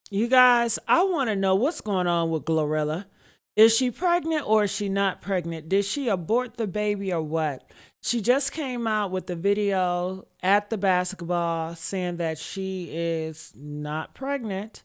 You guys, I want to know what's going on with GloRilla. Is she pregnant or is she not pregnant? Did she abort the baby or what? She just came out with the video at the basketball saying that she is not pregnant.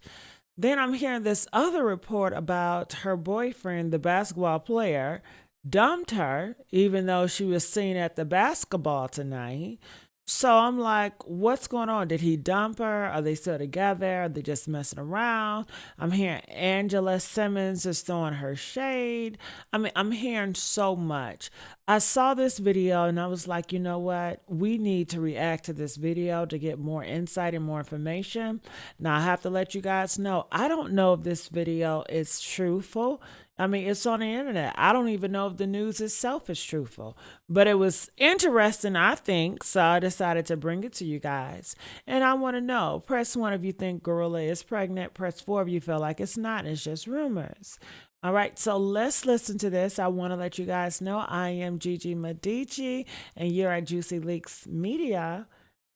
Then I'm hearing this other report about her boyfriend, the basketball player, dumped her, even though she was seen at the basketball tonight. So I'm like, what's going on? Did he dump her? Are they still together? Are they just messing around? I'm hearing Angela Simmons is throwing her shade. I mean, I'm hearing so much. I saw this video and I was like, you know what? We need to react to this video to get more insight and more information. Now, I have to let you guys know, I don't know if this video is truthful. I mean, it's on the internet. I don't even know if the news itself is truthful, but it was interesting, I think. So I decided to bring it to you guys. And I want to know, press one if you think GloRilla is pregnant, press four if you feel like it's not. It's just rumors. All right, so let's listen to this. I want to let you guys know I am Gigi Medici, and you're at Juicy Leaks Media.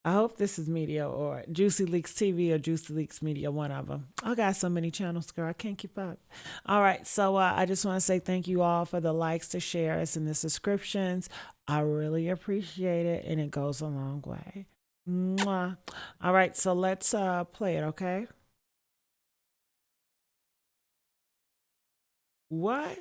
I hope this is media or Juicy Leaks TV or Juicy Leaks Media, one of them. I got so many channels, girl. I can't keep up. All right. So I just want to say thank you all for the likes, the shares, and the subscriptions. I really appreciate it, and it goes a long way. Mwah. All right. So let's play it, okay? What?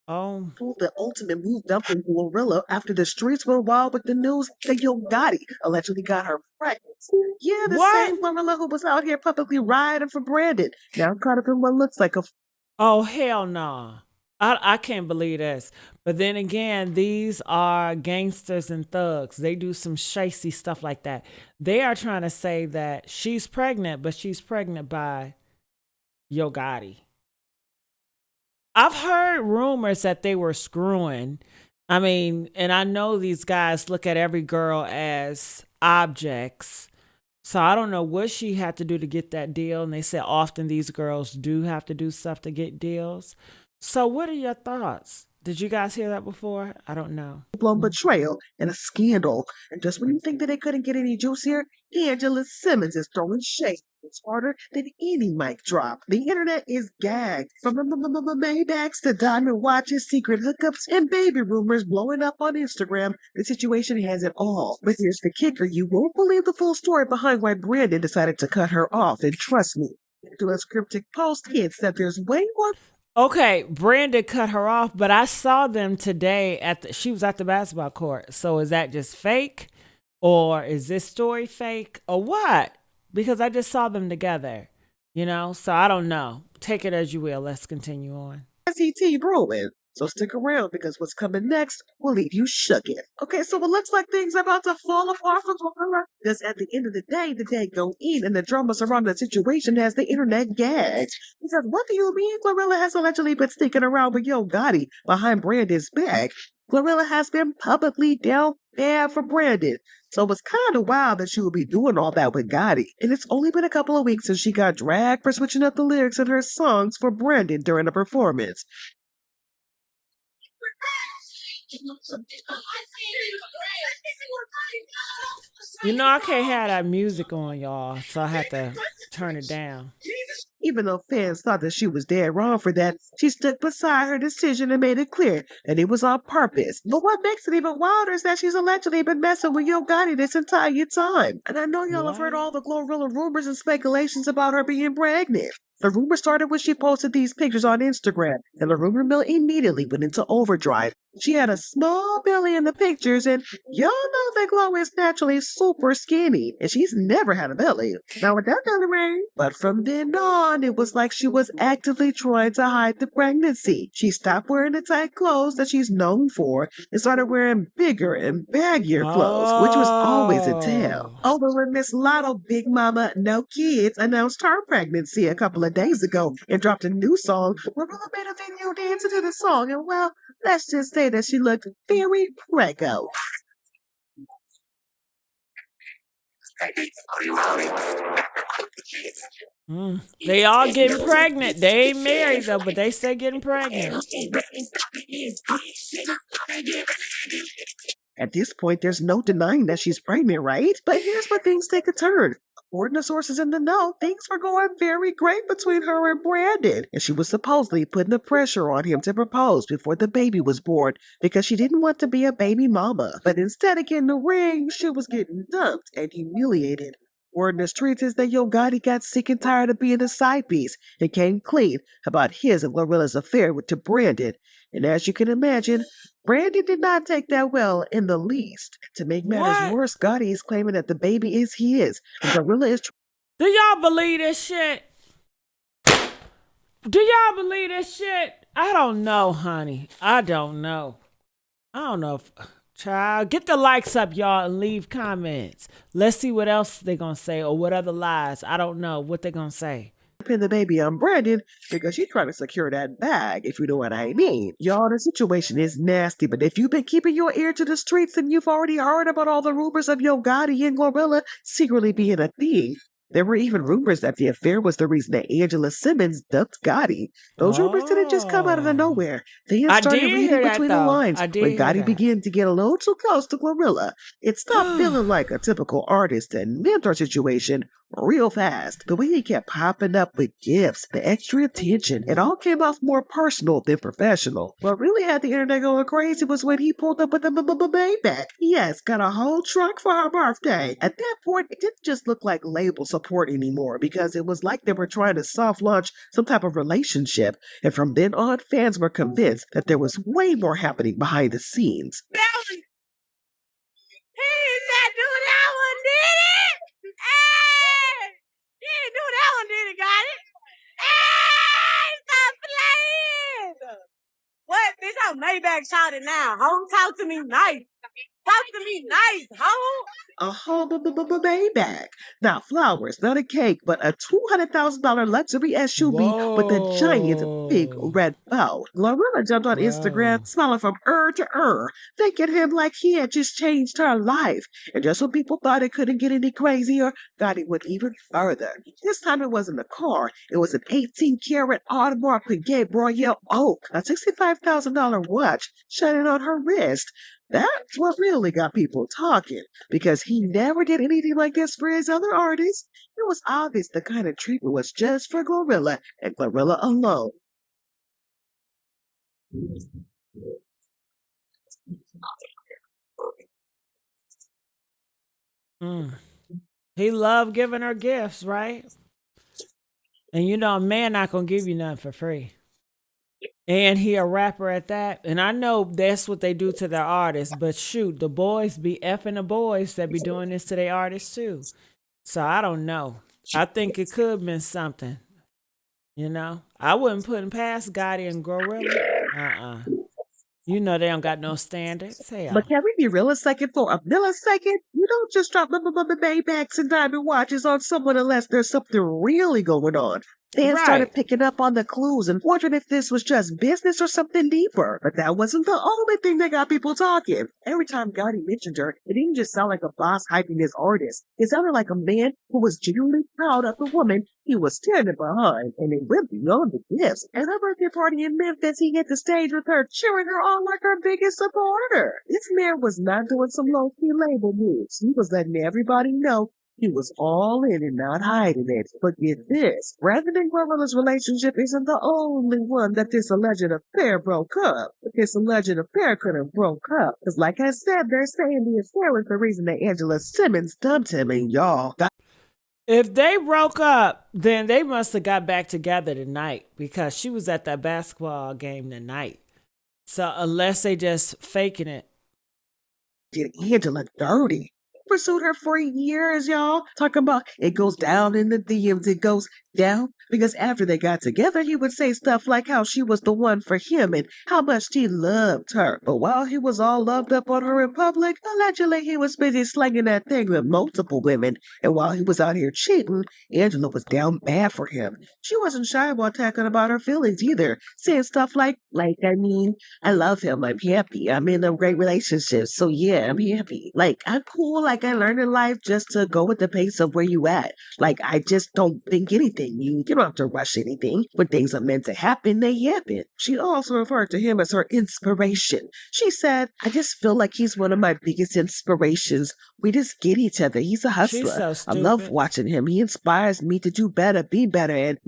Oh, The ultimate move dumping GloRilla after the streets went wild with the news that Yo Gotti allegedly got her pregnant. Yeah, the what? same GloRilla who was out here publicly riding for Brandon now caught up in what looks like a Oh, hell no. I can't believe this. But then again, these are gangsters and thugs. They do some shicey stuff like that. They are trying to say that she's pregnant, but she's pregnant by Yo Gotti. I've heard rumors that they were screwing. I mean, and I know these guys look at every girl as objects. So I don't know what she had to do to get that deal. And they said often these girls do have to do stuff to get deals. So what are your thoughts? Did you guys hear that before? I don't know. blown betrayal and a scandal. And just when you think that it couldn't get any juicier, Angela Simmons is throwing shade. It's harder than any mic drop. The internet is gagged. From Maybachs to diamond watches, secret hookups, and baby rumors blowing up on Instagram, the situation has it all. But here's the kicker. You won't believe the full story behind why Brandon decided to cut her off. And trust me, Angela's cryptic post hints that there's way more. Okay, Brandon cut her off, but I saw them today she was at the basketball court. So is that just fake? Or is this story fake? Or what? Because I just saw them together, So I don't know. Take it as you will. Let's continue on. SET brewing. So stick around because what's coming next will leave you shooketh. Okay, so it looks like things are about to fall apart for GloRilla. Because at the end of the day go in and the drama surrounding the situation has the internet gagged. Because what do you mean GloRilla has allegedly been sneaking around with Yo Gotti behind Brandon's back? GloRilla has been publicly down bad for Brandon. So it's kind of wild that she would be doing all that with Gotti. And it's only been a couple of weeks since she got dragged for switching up the lyrics in her songs for Brandon during a performance. I can't have that music on, y'all, so I had to turn it down. Even though fans thought that she was dead wrong for that, she stood beside her decision and made it clear that it was on purpose. But what makes it even wilder is that she's allegedly been messing with Yo Gotti this entire time. And I know y'all have heard What? all the GloRilla rumors and speculations about her being pregnant. The rumor started when she posted these pictures on Instagram, and the rumor mill immediately went into overdrive. She had a small belly in the pictures, and y'all know that Glo is naturally super skinny, and she's never had a belly. Now with that belly ring, but from then on, it was like she was actively trying to hide the pregnancy. She stopped wearing the tight clothes that she's known for and started wearing bigger and baggier clothes, which was always a tell. Oh. Over when Miss Lotto Big Mama No Kids announced her pregnancy a couple of days ago and dropped a new song. GloRilla made a video dancing to the song, and well, let's just say that she looked very preggo. They all getting pregnant. They ain't married though, but they still getting pregnant. At this point, there's no denying that she's pregnant, right? But here's where things take a turn. According to sources in the know, things were going very great between her and Brandon, and she was supposedly putting the pressure on him to propose before the baby was born because she didn't want to be a baby mama. But instead of getting the ring, she was getting dumped and humiliated. Word in the streets is that Yo Gotti got sick and tired of being a side piece and came clean about his and GloRilla's affair to Brandon. And as you can imagine, Brandon did not take that well in the least. To make matters What? worse, Gotti is claiming that the baby is his, and GloRilla is Do y'all believe this shit? Do y'all believe this shit? I don't know, honey. I don't know. I don't know if, child, get the likes up, y'all, and leave comments. Let's see what else they gonna say or what other lies. I don't know what they gonna say. pin the baby on Brandon because she's trying to secure that bag, if you know what I mean. Y'all, the situation is nasty, but if you've been keeping your ear to the streets, then you've already heard about all the rumors of Yo Gotti and GloRilla secretly being a thing. There were even rumors that the affair was the reason that Angela Simmons dumped Gotti. Those rumors didn't just come out of nowhere. They had started reading between the lines when Gotti began to get a little too close to GloRilla. It stopped feeling like a typical artist and mentor situation real fast. The way he kept popping up with gifts, the extra attention, it all came off more personal than professional. What really had the internet going crazy was when he pulled up with a Maybach. Yes, got a whole trunk for her birthday. At that point, it didn't just look like label support anymore because it was like they were trying to soft launch some type of relationship. And from then on, fans were convinced that there was way more happening behind the scenes. What? Bitch, I'm Maybach shouted now. Ho, talk to me nice. Talk to me nice, ho. A whole Maybach. Not flowers, not a cake, but a $200,000 luxury SUV with a giant big red bow. GloRilla jumped on Instagram, smiling from to thanking him like he had just changed her life. And just when people thought it couldn't get any crazier, Gotti went even further. This time it wasn't a car, it was an 18-karat Audemars Piguet Royal Oak, a $65,000 watch shining on her wrist. That's what really got people talking, because he never did anything like this for his other artists. It was obvious the kind of treatment was just for GloRilla and GloRilla alone. He loved giving her gifts, right? And you know, a man not gonna give you nothing for free. And he a rapper at that. And I know that's what they do to their artists. But shoot, the boys be effing the boys that be doing this to their artists too. So I don't know. I think it could have been something. You know? I wouldn't put him past Gotti and GloRilla. You know they don't got no standards. Hell. But can we be real a second for a millisecond? You don't just drop Maybachs and diamond watches on someone unless there's something really going on. Fans started picking up on the clues and wondering if this was just business or something deeper. But that wasn't the only thing that got people talking. Every time Gotti mentioned her, it didn't just sound like a boss hyping his artist. It sounded like a man who was genuinely proud of the woman he was standing behind, and it went beyond the gifts. At her birthday party in Memphis, he hit the stage with her, cheering her on like her biggest supporter. This man was not doing some low-key label moves. He was letting everybody know he was all in and not hiding it. But get this, Brandon and GloRilla's relationship isn't the only one that this alleged affair broke up. But this alleged affair could have broke up. Because like I said, they're saying the affair was the reason that Angela Simmons dumped him, and y'all got... If they broke up, then they must have got back together tonight because she was at that basketball game tonight. So unless they just faking it. Did Angela dirty. Pursued her for years, y'all. Talking about it goes down in the DMs, it goes down. Because after they got together, he would say stuff like how she was the one for him and how much he loved her. But while he was all loved up on her in public, allegedly he was busy slanging that thing with multiple women. And while he was out here cheating, Angela was down bad for him. She wasn't shy about talking about her feelings either, saying stuff like, I love him, I'm happy, I'm in a great relationship, so yeah, I'm happy. I'm cool, I learned in life just to go with the pace of where you at. I just don't think anything anything. You don't have to rush anything. When things are meant to happen, they happen. She also referred to him as her inspiration. She said, I just feel like he's one of my biggest inspirations. We just get each other. He's a hustler. She's so I love stupid. watching him. He inspires me to do better, be better. And,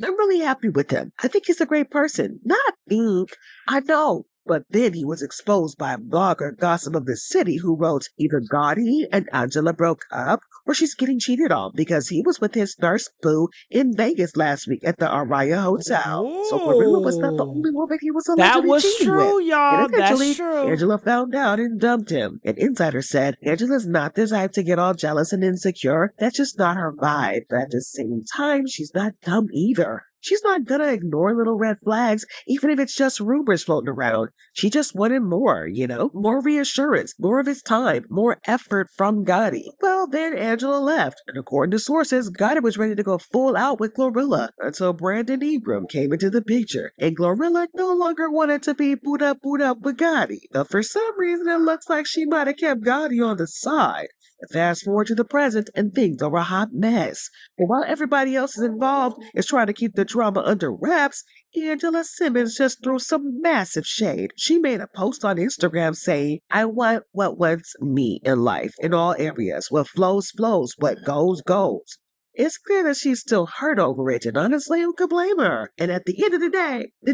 I'm really happy with him. I think he's a great person. Not think. I know. But then he was exposed by a blogger, Gossip of the City, who wrote either Gotti and Angela broke up or she's getting cheated on because he was with his nurse boo in Vegas last week at the Araya Hotel. So GloRilla was not the only woman he was That allegedly was cheating true, with. y'all. And eventually, That's true. Angela found out and dumped him. An insider said Angela's not the type to get all jealous and insecure. That's just not her vibe. But at the same time, she's not dumb either. She's not gonna ignore little red flags, even if it's just rumors floating around. She just wanted more, more reassurance, more of his time, more effort from Gotti. Well, then Angela left, and according to sources, Gotti was ready to go full out with GloRilla until Brandon Ingram came into the picture, and GloRilla no longer wanted to be boot up with Gotti. But for some reason, it looks like she might have kept Gotti on the side. Fast forward to the present, and things are a hot mess. And while everybody else is involved is trying to keep the drama under wraps, Angela Simmons just threw some massive shade. She made a post on Instagram saying, I want what wants me in life, in all areas. What flows, flows. What goes, goes. It's clear that she's still hurt over it, and honestly, who could blame her? And at the end of the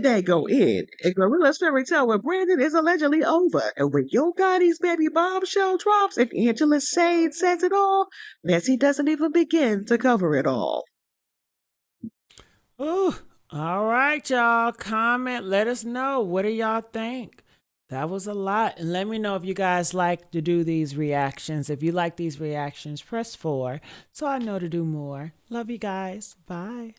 day go in. And GloRilla's fairy tale with Brandon is allegedly over. And when Yo Gotti's baby bombshell drops and Angela Shade says it all, Nessie doesn't even begin to cover it all. Ooh, all right, y'all. Comment. Let us know. What do y'all think? That was a lot. And let me know if you guys like to do these reactions. If you like these reactions, press 4 so I know to do more. Love you guys. Bye.